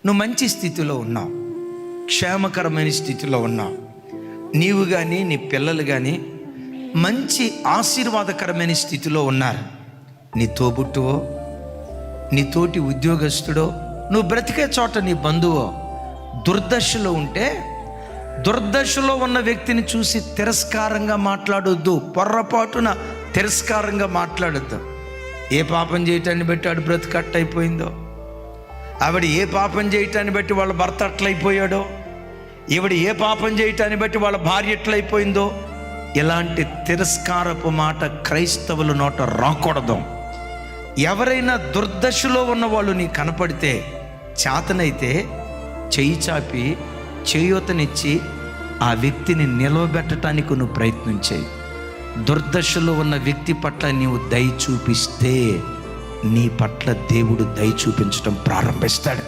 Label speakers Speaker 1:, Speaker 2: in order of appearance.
Speaker 1: నువ్వు మంచి స్థితిలో ఉన్నావు, క్షేమకరమైన స్థితిలో ఉన్నావు. నీవు కానీ నీ పిల్లలు కానీ మంచి ఆశీర్వాదకరమైన స్థితిలో ఉన్నారు. నీ తోబుట్టువో, నీ తోటి ఉద్యోగస్తుడో, నువ్వు బ్రతికే చోట నీ బంధువో దుర్దశలో ఉంటే, దుర్దశలో ఉన్న వ్యక్తిని చూసి తిరస్కారంగా మాట్లాడొద్దు. పొర్రపాటున తిరస్కారంగా మాట్లాడొద్దు. ఏ పాపం చేయటాన్ని బట్టి ఆడు బ్రతుకు అట్టయిపోయిందో, ఆవిడ ఏ పాపం చేయటాన్ని బట్టి వాళ్ళ భర్త అట్లయిపోయాడో, ఈవిడ ఏ పాపం చేయటాన్ని బట్టి వాళ్ళ భార్య ఎట్లయిపోయిందో, ఇలాంటి తిరస్కారపు మాట క్రైస్తవుల నోట రాకూడదు. ఎవరైనా దుర్దశలో ఉన్న వాళ్ళు నీకు కనపడితే చేతనైతే చెయ్యి చాపి చేయూతనిచ్చి ఆ వ్యక్తిని నిలవబెట్టడానికి నువ్వు ప్రయత్నం చేయి. దుర్దశలో ఉన్న వ్యక్తి పట్ల నీవు దయ చూపిస్తే నీ పట్ల దేవుడు దయ చూపించడం ప్రారంభిస్తాడు.